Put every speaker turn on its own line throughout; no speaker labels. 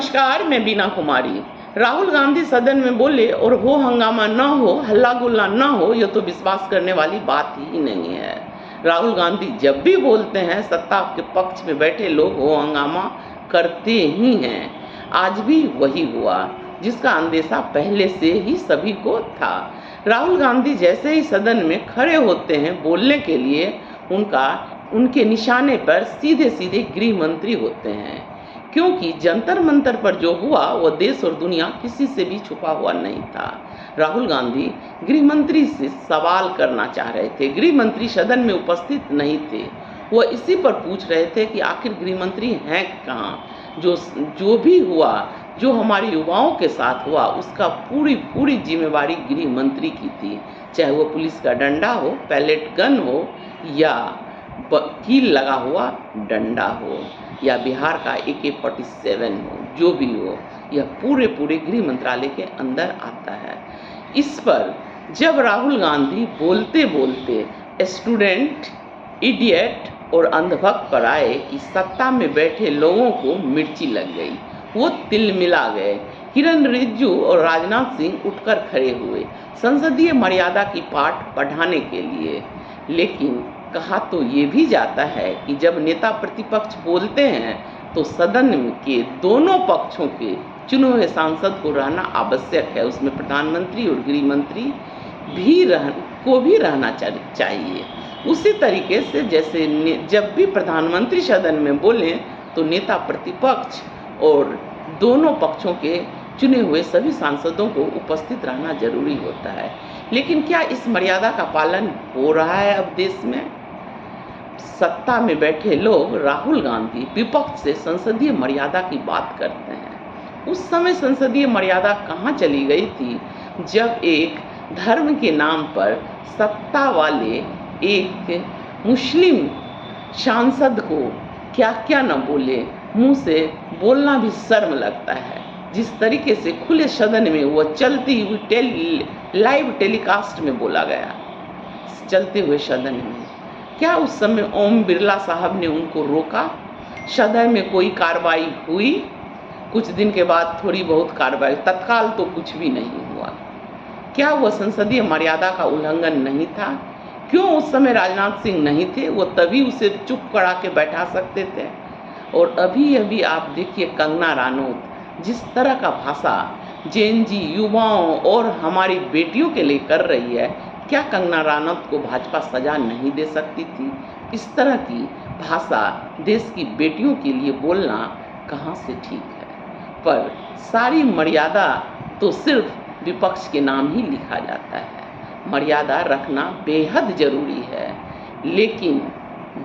नमस्कार, मैं बीना कुमारी। राहुल गांधी सदन में बोले और हो हंगामा न हो, हल्ला गुल्ला न हो, यह तो विश्वास करने वाली बात ही नहीं है। राहुल गांधी जब भी बोलते हैं सत्ता के पक्ष में बैठे लोग हो हंगामा करते ही हैं। आज भी वही हुआ जिसका अंदेशा पहले से ही सभी को था। राहुल गांधी जैसे ही सदन में खड़े होते हैं बोलने के लिए, उनके निशाने पर सीधे सीधे गृह मंत्री होते हैं, क्योंकि जंतर मंतर पर जो हुआ वह देश और दुनिया किसी से भी छुपा हुआ नहीं था। राहुल गांधी गृह मंत्री से सवाल करना चाह रहे थे। गृह मंत्री सदन में उपस्थित नहीं थे। वह इसी पर पूछ रहे थे कि आखिर गृह मंत्री हैं कहाँ। जो भी हुआ, जो हमारे युवाओं के साथ हुआ, उसका पूरी जिम्मेवारी गृह मंत्री की थी। चाहे वो पुलिस का डंडा हो, पैलेट गन हो, या कील लगा हुआ डंडा हो, या बिहार का AK-47 हो, जो भी हो, यह पूरे गृह मंत्रालय के अंदर आता है। इस पर जब राहुल गांधी बोलते बोलते स्टूडेंट, इडियट और अंधभक्त पर आए कि सत्ता में बैठे लोगों को मिर्ची लग गई, वो तिलमिला गए। किरण रिजिजू और राजनाथ सिंह उठकर खड़े हुए संसदीय मर्यादा की पाठ पढ़ाने के लिए। लेकिन कहा तो ये भी जाता है कि जब नेता प्रतिपक्ष बोलते हैं तो सदन के दोनों पक्षों के चुने हुए सांसद को रहना आवश्यक है। उसमें प्रधानमंत्री और गृह मंत्री भी रहना चाहिए। उसी तरीके से जैसे जब भी प्रधानमंत्री सदन में बोलें तो नेता प्रतिपक्ष और दोनों पक्षों के चुने हुए सभी सांसदों को उपस्थित रहना जरूरी होता है। लेकिन क्या इस मर्यादा का पालन हो रहा है अब देश में? सत्ता में बैठे लोग, राहुल गांधी विपक्ष से संसदीय मर्यादा की बात करते हैं। उस समय संसदीय मर्यादा कहाँ चली गई थी जब एक धर्म के नाम पर सत्ता वाले एक मुस्लिम सांसद को क्या क्या न बोले। मुंह से बोलना भी शर्म लगता है। जिस तरीके से खुले सदन में वह चलती हुई लाइव टेलीकास्ट में बोला गया, चलते हुए सदन में, क्या उस समय ओम बिरला साहब ने उनको रोका? सदन में कोई कार्रवाई हुई? कुछ दिन के बाद थोड़ी बहुत कार्रवाई, तत्काल तो कुछ भी नहीं हुआ। क्या वह संसदीय मर्यादा का उल्लंघन नहीं था? क्यों उस समय राजनाथ सिंह नहीं थे? वो तभी उसे चुप करा के बैठा सकते थे। और अभी आप देखिए कंगना रनौत जिस तरह का भाषा जेन जी युवाओं और हमारी बेटियों के लिए कर रही है, क्या कंगना रनौत को भाजपा सजा नहीं दे सकती थी? इस तरह की भाषा देश की बेटियों के लिए बोलना कहाँ से ठीक है? पर सारी मर्यादा तो सिर्फ विपक्ष के नाम ही लिखा जाता है। मर्यादा रखना बेहद जरूरी है, लेकिन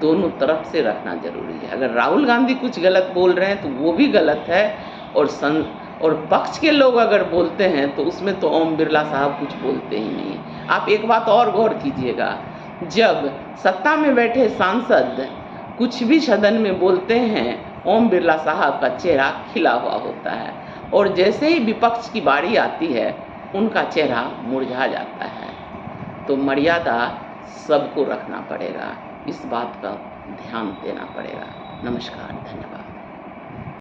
दोनों तरफ से रखना जरूरी है। अगर राहुल गांधी कुछ गलत बोल रहे हैं तो वो भी गलत है, और पक्ष के लोग अगर बोलते हैं तो उसमें तो ओम बिरला साहब कुछ बोलते ही नहीं। आप एक बात और गौर कीजिएगा, जब सत्ता में बैठे सांसद कुछ भी सदन में बोलते हैं, ओम बिरला साहब का चेहरा खिला हुआ होता है, और जैसे ही विपक्ष की बारी आती है उनका चेहरा मुरझा जाता है। तो मर्यादा सबको रखना पड़ेगा, इस बात का ध्यान देना पड़ेगा। नमस्कार, धन्यवाद।